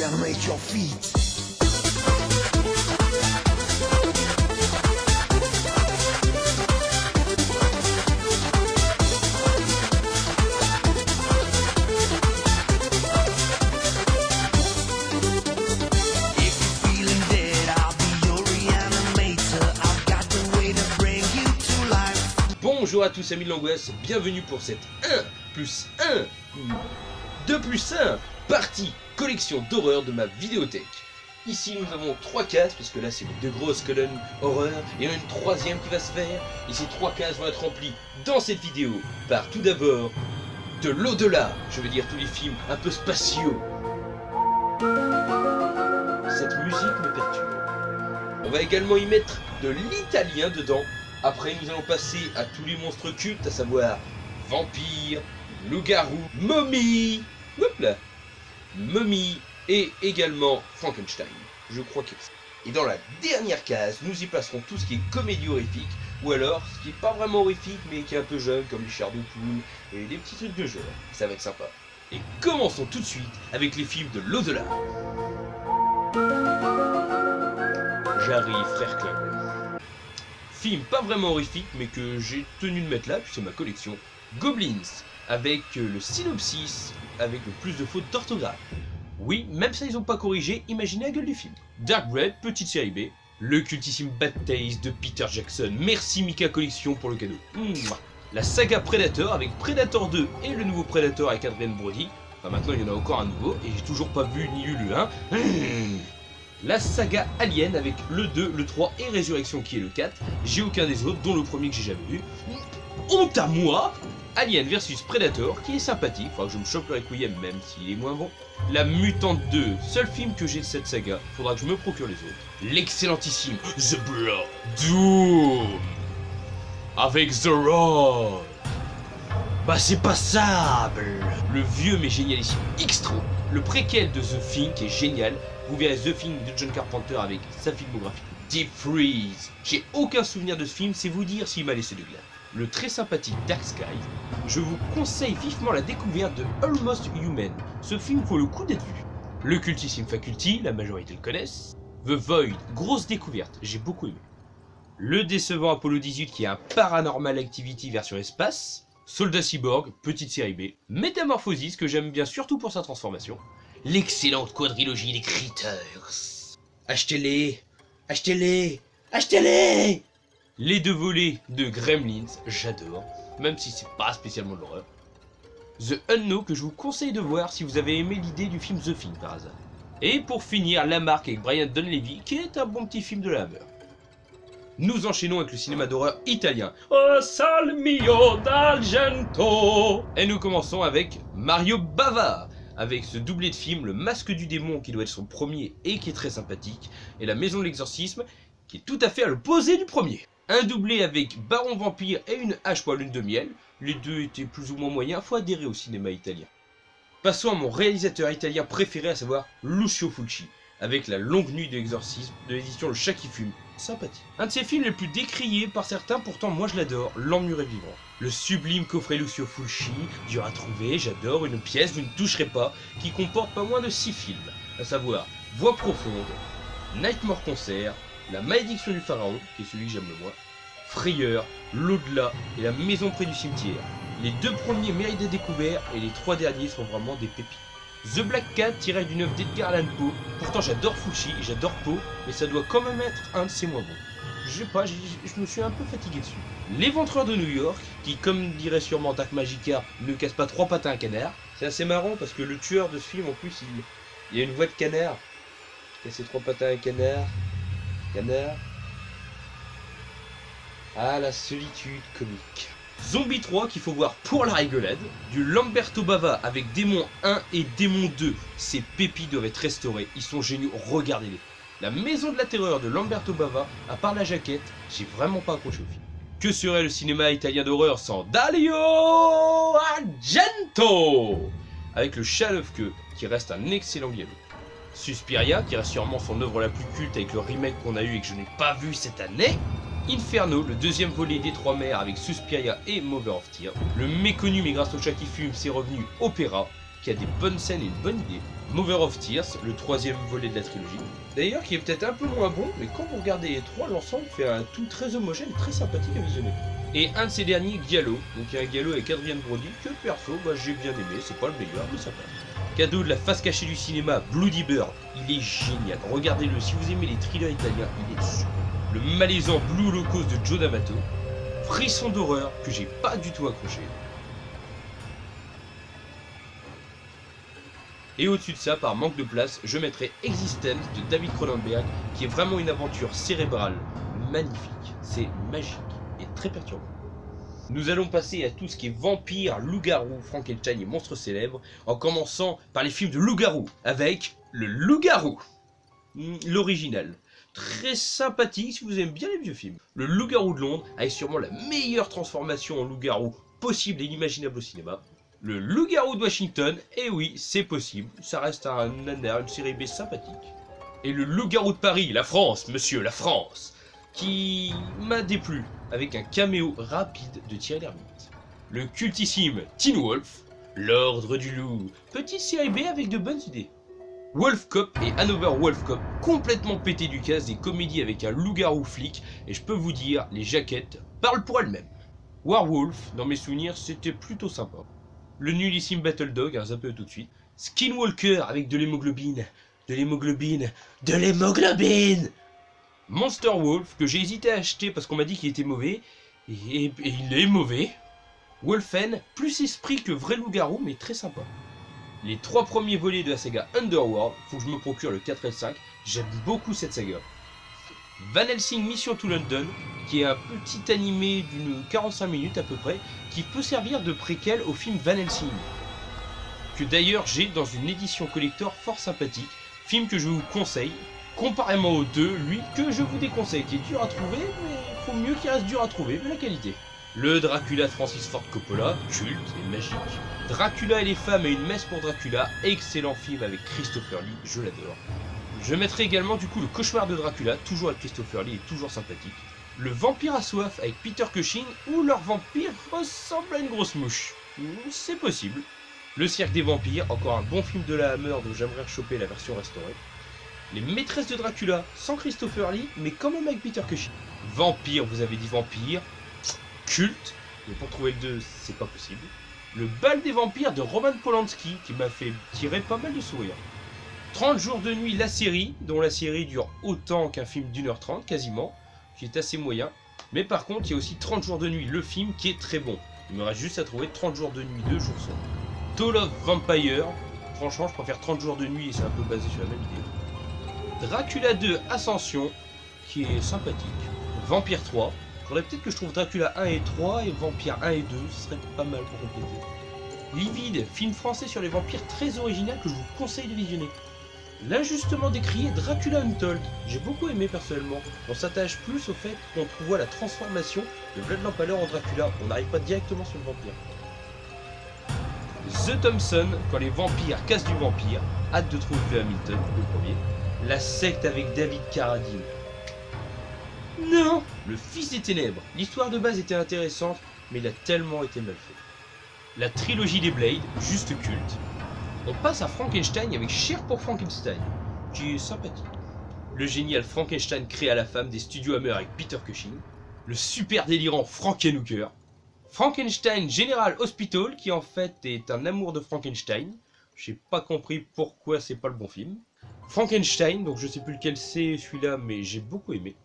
reanimate your feet. Bonjour à tous amis de l'angoisse, bienvenue pour cette 1 plus 1 2 plus 1 partie collection d'horreur de ma vidéothèque. Ici nous avons 3 cases, parce que là c'est les 2 grosses colonnes horreur, et il y en a une troisième qui va se faire, et ces 3 cases vont être remplies dans cette vidéo par tout d'abord de l'au-delà, je veux dire tous les films un peu spatiaux. Cette musique me perturbe. On va également y mettre de l'italien dedans. Après, nous allons passer à tous les monstres cultes, à savoir vampires, loups-garous, momies, momie et également Frankenstein. Je crois que c'est. Et dans la dernière case, nous y placerons tout ce qui est comédie horrifique, ou alors ce qui est pas vraiment horrifique mais qui est un peu jeune, comme les chars de poule et des petits trucs de genre. Ça va être sympa. Et commençons tout de suite avec les films de l'au-delà. J'arrive, frère Klein. Film pas vraiment horrifique mais que j'ai tenu de mettre là, puis c'est ma collection. Goblins, avec le synopsis, avec le plus de fautes d'orthographe. Oui, même ça ils ont pas corrigé, imaginez la gueule du film. Dark Bread, petite série B. Le cultissime Bad Taste de Peter Jackson. Merci Mika Collection pour le cadeau. La saga Predator avec Predator 2 et le nouveau Predator avec Adrien Brody. Enfin maintenant il y en a encore un nouveau et j'ai toujours pas vu ni eu le 1. La saga Alien avec le 2, le 3 et Résurrection qui est le 4. J'ai aucun des autres, dont le premier que j'ai jamais vu. Honte à moi! Alien vs Predator qui est sympathique, faudra que je me chope le Requiem même s'il est moins bon. La Mutante 2, seul film que j'ai de cette saga, faudra que je me procure les autres. L'excellentissime The Blood Doom avec The Rock. Bah c'est passable. Le vieux mais génialissime X-Tro, le préquel de The Thing qui est génial. Vous verrez The Thing de John Carpenter avec sa filmographie. Deep Freeze. J'ai aucun souvenir de ce film, c'est vous dire s'il m'a laissé de glace. Le très sympathique Dark Sky. Je vous conseille vivement la découverte de Almost Human. Ce film vaut le coup d'être vu. Le cultissime Faculty, la majorité le connaissent. The Void, grosse découverte, j'ai beaucoup aimé. Le décevant Apollo 18 qui est un Paranormal Activity version espace. Soldat Cyborg, petite série B. Métamorphosis que j'aime bien surtout pour sa transformation. L'excellente quadrilogie des Critters. Achetez-les, achetez-les, achetez-les. Les 2 volets de Gremlins, j'adore, même si c'est pas spécialement de l'horreur. The Unknown que je vous conseille de voir si vous avez aimé l'idée du film The Thing par hasard. Et pour finir, La Marque avec Brian Donlevy qui est un bon petit film de la Hammer. Nous enchaînons avec le cinéma d'horreur italien. Oh sal mio d'argento. Et nous commençons avec Mario Bava, avec ce doublé de film, Le Masque du Démon qui doit être son premier et qui est très sympathique, et La Maison de l'Exorcisme qui est tout à fait à l'opposé du premier. Un doublé avec Baron Vampire et une hache pour la lune de miel, les deux étaient plus ou moins moyens, faut adhérer au cinéma italien. Passons à mon réalisateur italien préféré, à savoir Lucio Fulci, avec La Longue Nuit de l'Exorcisme de l'édition Le Chat qui fume, sympathique. Un de ses films les plus décriés par certains, pourtant moi je l'adore, L'Emmuré vivant. Le sublime coffret Lucio Fulci, dur à trouver, j'adore, une pièce, vous ne toucherez pas, qui comporte pas moins de 6 films, à savoir Voix profonde, Nightmare Concert, La Malédiction du Pharaon, qui est celui que j'aime le moins, Frayeur, L'Au-delà et La Maison près du cimetière. Les 2 premiers méritent d'être découverts et les 3 derniers sont vraiment des pépites. The Black Cat tiré d'une œuvre d'Edgar Allan Poe. Pourtant j'adore Fulci et j'adore Poe, mais ça doit quand même être un de ses moins bons. Je sais pas, je me suis un peu fatigué dessus. L'éventreur de New York, qui comme dirait sûrement Dark Magica, ne casse pas 3 pattes à un canard. C'est assez marrant parce que le tueur de ce film en plus il y a une voix de canard. Casser 3 pattes à un canard. Canard. Ah la solitude comique. Zombie 3 qu'il faut voir pour la rigolade, du Lamberto Bava avec Démon 1 et Démon 2. Ces pépites doivent être restaurées, ils sont géniaux, regardez-les. La Maison de la Terreur de Lamberto Bava, à part la jaquette, j'ai vraiment pas accroché au film. Que serait le cinéma italien d'horreur sans Dario Argento, avec le chat à l'œuf-queue, qui reste un excellent dialogue. Suspiria, qui reste sûrement son œuvre la plus culte avec le remake qu'on a eu et que je n'ai pas vu cette année. Inferno, le deuxième volet des Trois Mers avec Suspiria et Mother of Tears. Le méconnu mais grâce au chat qui fume, c'est revenu Opéra, qui a des bonnes scènes et une bonne idée. Mother of Tears, le troisième volet de la trilogie. D'ailleurs, qui est peut-être un peu moins bon, mais quand vous regardez les trois, l'ensemble fait un tout très homogène, très sympathique à visionner. Et un de ces derniers, Giallo. Donc il y a un Giallo avec Adrien Brody, que perso, j'ai bien aimé, c'est pas le meilleur, mais ça passe. Cadeau de la face cachée du cinéma, Bloody Bird, il est génial, regardez-le, si vous aimez les thrillers italiens, il est super. Le malaisant Blue Holocaust de Joe D'Amato, frisson d'horreur que j'ai pas du tout accroché. Et au-dessus de ça, par manque de place, je mettrai Existence de David Cronenberg, qui est vraiment une aventure cérébrale, magnifique, c'est magique et très perturbant. Nous allons passer à tout ce qui est vampire, loup-garou, Frankenstein et monstres célèbres, en commençant par les films de loup-garou, avec le loup-garou, l'original. Très sympathique si vous aimez bien les vieux films. Le loup-garou de Londres a sûrement la meilleure transformation en loup-garou possible et inimaginable au cinéma. Le loup-garou de Washington, et oui, c'est possible, ça reste un nanar, une série B sympathique. Et le loup-garou de Paris, la France, monsieur, la France, qui m'a déplu, avec un caméo rapide de Thierry Lhermitte. Le cultissime Teen Wolf, l'ordre du loup, petite série B avec de bonnes idées. Wolf Cop et Another Wolf Cop, complètement pété du casse, des comédies avec un loup-garou flic, et je peux vous dire, les jaquettes parlent pour elles-mêmes. Werewolf, dans mes souvenirs, c'était plutôt sympa. Le nullissime Battle Dog, zappez tout de suite. Skinwalker avec de l'hémoglobine, de l'hémoglobine, de l'hémoglobine. Monster Wolf, que j'ai hésité à acheter parce qu'on m'a dit qu'il était mauvais, et il est mauvais. Wolfen, plus esprit que vrai loup-garou, mais très sympa. Les trois premiers volets de la saga Underworld, faut que je me procure le 4 et le 5, j'aime beaucoup cette saga. Van Helsing Mission to London, qui est un petit animé d'une 45 minutes à peu près, qui peut servir de préquel au film Van Helsing. Que d'ailleurs j'ai dans une édition collector fort sympathique, film que je vous conseille, comparément aux deux, lui que je vous déconseille, qui est dur à trouver, mais faut mieux qu'il reste dur à trouver, vu la qualité. Le Dracula de Francis Ford Coppola, culte et magique. Dracula et les femmes et une messe pour Dracula, excellent film avec Christopher Lee, je l'adore. Je mettrai également du coup le cauchemar de Dracula, toujours avec Christopher Lee et toujours sympathique. Le vampire à soif avec Peter Cushing, où leur vampire ressemble à une grosse mouche. C'est possible. Le cirque des vampires, encore un bon film de la Hammer dont j'aimerais choper la version restaurée. Les maîtresses de Dracula, sans Christopher Lee, mais quand même avec Peter Cushing. Vampire, vous avez dit vampire, culte, mais pour trouver le 2, c'est pas possible. Le bal des vampires de Roman Polanski, qui m'a fait tirer pas mal de sourires. 30 jours de nuit, la série, dont la série dure autant qu'un film d'1h30 quasiment, qui est assez moyen. Mais par contre, il y a aussi 30 jours de nuit, le film, qui est très bon. Il me reste juste à trouver 30 jours de nuit, 2 jours sans. Toll of Vampire, franchement, je préfère 30 jours de nuit et c'est un peu basé sur la même idée. Dracula 2 Ascension, qui est sympathique. Vampire 3, faudrait peut-être que je trouve Dracula 1 et 3 et Vampire 1 et 2, ce serait pas mal pour compléter. Livide, film français sur les vampires très original que je vous conseille de visionner. L'injustement décrié Dracula Untold, j'ai beaucoup aimé personnellement. On s'attache plus au fait qu'on voit la transformation de Vlad l'Empaler en Dracula, on n'arrive pas directement sur le vampire. The Thompson, quand les vampires cassent du vampire, hâte de trouver Hamilton, le premier. La secte avec David Carradine. Non, le fils des ténèbres. L'histoire de base était intéressante, mais il a tellement été mal fait. La trilogie des Blades, juste culte. On passe à Frankenstein avec Cher pour Frankenstein, qui est sympathique. Le génial Frankenstein créé à la femme des studios Hammer avec Peter Cushing. Le super délirant Frankenhooker. Frankenstein General Hospital, qui en fait est un amour de Frankenstein. J'ai pas compris pourquoi c'est pas le bon film. Frankenstein, donc je sais plus lequel c'est celui-là, mais j'ai beaucoup aimé.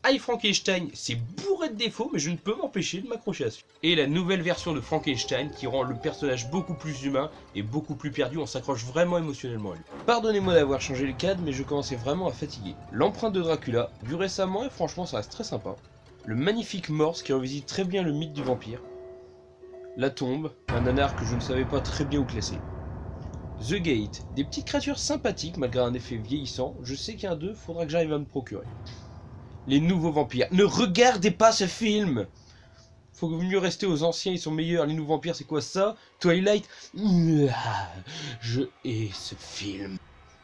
I Frankenstein, c'est bourré de défauts, mais je ne peux m'empêcher de m'accrocher à celui. Et la nouvelle version de Frankenstein qui rend le personnage beaucoup plus humain et beaucoup plus perdu, on s'accroche vraiment émotionnellement à lui. Pardonnez-moi d'avoir changé le cadre, mais je commençais vraiment à fatiguer. L'empreinte de Dracula, vu récemment, et franchement ça reste très sympa. Le magnifique Morse qui revisite très bien le mythe du vampire. La tombe, un nanar que je ne savais pas très bien où classer. The Gate, des petites créatures sympathiques malgré un effet vieillissant, je sais qu'il y a un 2, faudra que j'arrive à me procurer. Les nouveaux vampires, ne regardez pas ce film! Faut mieux rester aux anciens, ils sont meilleurs, les nouveaux vampires c'est quoi ça? Twilight? Je hais ce film.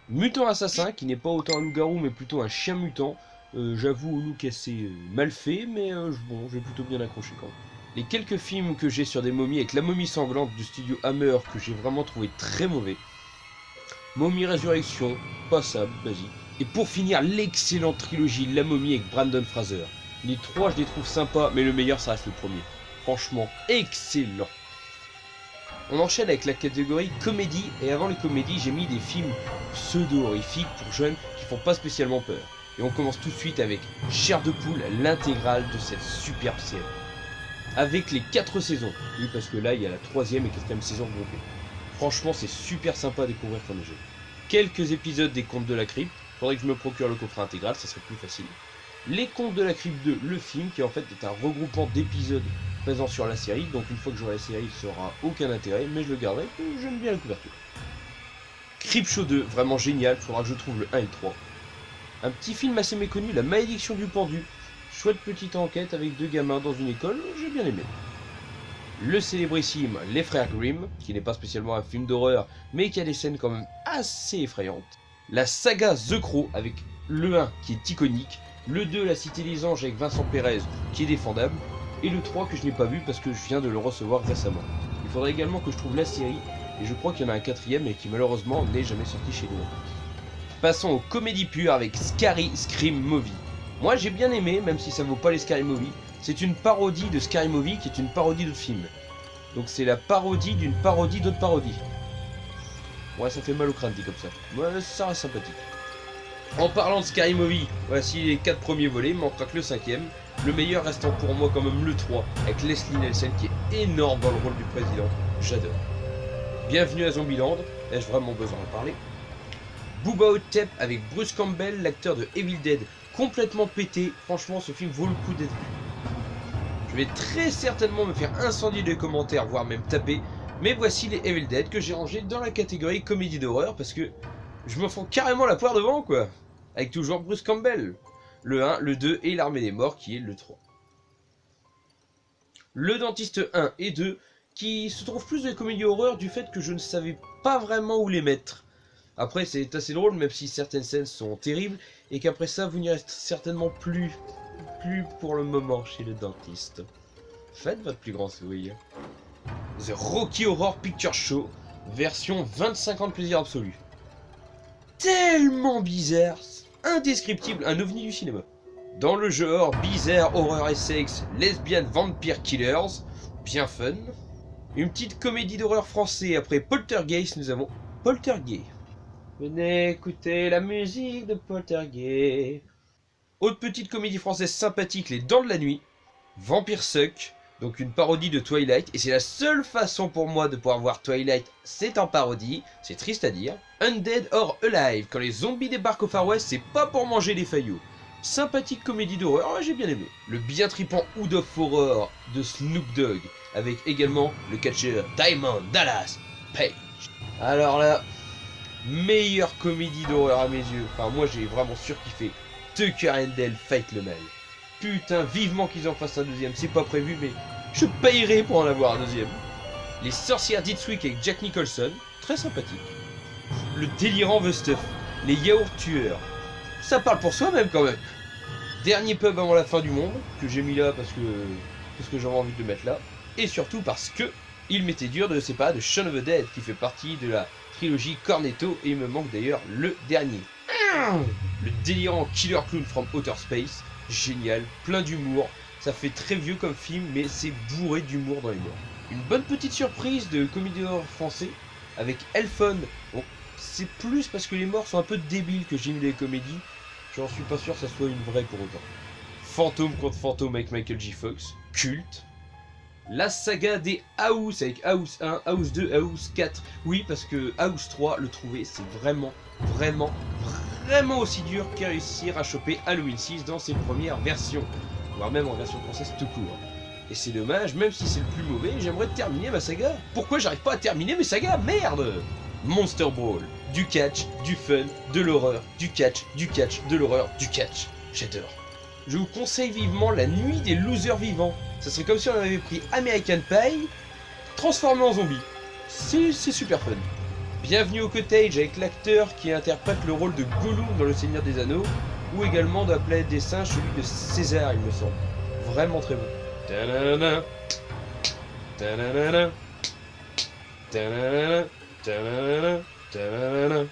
Mutant assassin, qui n'est pas autant un loup-garou mais plutôt un chien mutant, j'avoue au look assez mal fait, mais bon, j'ai plutôt bien accroché quand même. Les quelques films que j'ai sur des momies avec la momie sanglante du studio Hammer que j'ai vraiment trouvé très mauvais. Momie Résurrection, passable, basique. Et pour finir, l'excellente trilogie La Momie avec Brandon Fraser. Les trois, je les trouve sympas, mais le meilleur, ça reste le premier. Franchement, excellent. On enchaîne avec la catégorie comédie, et avant les comédies, j'ai mis des films pseudo-horrifiques pour jeunes qui font pas spécialement peur. Et on commence tout de suite avec Chair de poule, l'intégrale de cette superbe série. Avec les 4 saisons. Oui, parce que là, il y a la 3e et 4e saison groupées. Franchement, c'est super sympa à découvrir comme jeu. Quelques épisodes des Contes de la Crypte. Faudrait que je me procure le coffret intégral, ça serait plus facile. Les Contes de la Crypte 2, le film, qui en fait est un regroupement d'épisodes présents sur la série. Donc une fois que j'aurai la série, il n'aura aucun intérêt, mais je le garderai, j'aime bien la couverture. Creepshow 2, vraiment génial, faudra que je trouve le 1 et le 3. Un petit film assez méconnu, La Malédiction du Pendu. Chouette petite enquête avec 2 gamins dans une école, j'ai bien aimé. Le célébrissime Les Frères Grimm, qui n'est pas spécialement un film d'horreur, mais qui a des scènes quand même assez effrayantes. La saga The Crow, avec le 1 qui est iconique, le 2 La Cité des Anges avec Vincent Pérez, qui est défendable, et le 3 que je n'ai pas vu parce que je viens de le recevoir récemment. Il faudrait également que je trouve la série, et je crois qu'il y en a un 4e et qui malheureusement n'est jamais sorti chez nous. Passons aux comédies pures avec Scary Scream Movie. Moi j'ai bien aimé, même si ça vaut pas les Scary Movie. C'est une parodie de Scary Movie qui est une parodie d'autres films. Donc c'est la parodie d'une parodie d'autres parodies. Ouais, ça fait mal au crâne dit comme ça. Ouais, ça reste sympathique. En parlant de Scary Movie, voici les 4 premiers volets, il manquera que le 5e. Le meilleur restant pour moi quand même le 3, avec Leslie Nielsen qui est énorme dans le rôle du président. J'adore. Bienvenue à Zombieland, ai-je vraiment besoin d'en parler? Booba Hotep avec Bruce Campbell, l'acteur de Evil Dead, complètement pété. Franchement, ce film vaut le coup d'être vu. Je vais très certainement me faire incendier les commentaires, voire même taper. Mais voici les Evil Dead que j'ai rangés dans la catégorie comédie d'horreur parce que je me fous carrément la poire devant quoi. Avec toujours Bruce Campbell. Le 1, le 2 et l'Armée des Morts qui est le 3. Le Dentiste 1 et 2 qui se trouvent plus des comédies horreur du fait que je ne savais pas vraiment où les mettre. Après c'est assez drôle même si certaines scènes sont terribles et qu'après ça vous n'y restez certainement plus pour le moment chez le dentiste. Faites votre plus grand sourire. The Rocky Horror Picture Show, version 25 ans de plaisir absolu. Tellement bizarre, indescriptible, un ovni du cinéma. Dans le genre bizarre, horreur et sexe, lesbian vampire killers, bien fun. Une petite comédie d'horreur français après Poltergeist, nous avons Poltergeist. Venez écouter la musique de Poltergeist. Autre petite comédie française sympathique, Les Dents de la Nuit. Vampire Suck, donc une parodie de Twilight. Et c'est la seule façon pour moi de pouvoir voir Twilight, c'est en parodie. C'est triste à dire. Undead or Alive, quand les zombies débarquent au Far West, c'est pas pour manger les faillots. Sympathique comédie d'horreur, j'ai bien aimé. Le bien tripant Hood of Horror de Snoop Dogg, avec également le catcheur Diamond Dallas Page. Alors là, meilleure comédie d'horreur à mes yeux. Enfin, moi j'ai vraiment surkiffé. Tucker and Dale Fight le mal. Putain, vivement qu'ils en fassent un deuxième. C'est pas prévu, mais je payerai pour en avoir un deuxième. Les Sorcières d'Eastwick avec Jack Nicholson, très sympathique. Le délirant The Stuff, les yaourts tueurs. Ça parle pour soi-même quand même. Dernier pub avant la fin du monde, que j'ai mis là parce que j'avais envie de le mettre là. Et surtout parce que il m'était dur de le séparer de Shaun of the Dead, qui fait partie de la trilogie Cornetto, et il me manque d'ailleurs le dernier. Le délirant Killer Clown from Outer Space, génial, plein d'humour. Ça fait très vieux comme film, mais c'est bourré d'humour dans les morts. Une bonne petite surprise de comédie d'horreur français avec Elfon. Bon, c'est plus parce que les morts sont un peu débiles que j'ai mis les comédies. J'en suis pas sûr que ça soit une vraie pour autant. Fantôme contre Fantôme avec Michael J. Fox, culte. La saga des House avec House 1, House 2, House 4. Oui, parce que House 3, le trouver, c'est vraiment aussi dur qu'à réussir à choper Halloween 6 dans ses premières versions. Voire même en version française tout court. Et c'est dommage, même si c'est le plus mauvais, j'aimerais terminer ma saga. Pourquoi j'arrive pas à terminer mes sagas? Merde! Monster Brawl, du catch, du fun, de l'horreur, du catch, de l'horreur, du catch. J'adore. Je vous conseille vivement La Nuit des Losers Vivants. Ça serait comme si on avait pris American Pie, transformé en zombie. C'est super fun. Bienvenue au Cottage avec l'acteur qui interprète le rôle de Gollum dans Le Seigneur des Anneaux, ou également dans La Planète des Singes, celui de César il me semble. Vraiment très bon. Ta-na-na-na. Ta-na-na-na. Ta-na-na-na. Ta-na-na-na. Ta-na-na-na.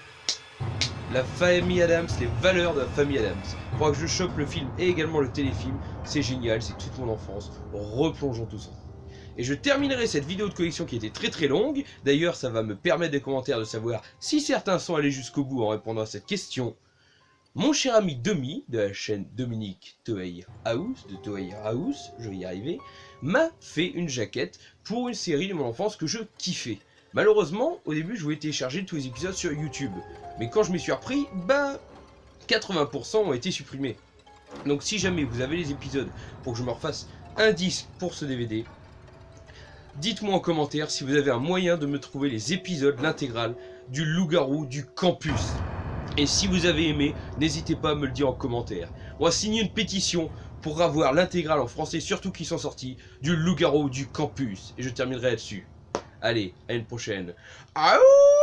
La famille Adams, les valeurs de la famille Adams. Il faudra que je chope le film et également le téléfilm. C'est génial, c'est toute mon enfance. Replongeons tout ça. Et je terminerai cette vidéo de collection qui était très très longue. D'ailleurs, ça va me permettre des commentaires de savoir si certains sont allés jusqu'au bout en répondant à cette question. Mon cher ami Demi, de la chaîne Dominique Toei House, de Toei House, je vais y arriver, m'a fait une jaquette pour une série de mon enfance que je kiffais. Malheureusement, au début, je voulais télécharger tous les épisodes sur YouTube. Mais quand je m'y suis repris, 80% ont été supprimés. Donc si jamais vous avez les épisodes pour que je me refasse un disque pour ce DVD, dites-moi en commentaire si vous avez un moyen de me trouver les épisodes, l'intégrale du Loup-garou du campus. Et si vous avez aimé, n'hésitez pas à me le dire en commentaire. On va signer une pétition pour avoir l'intégrale en français, surtout qui sont sortis, du Loup-garou du campus. Et je terminerai là-dessus. Allez, à une prochaine. Aouh!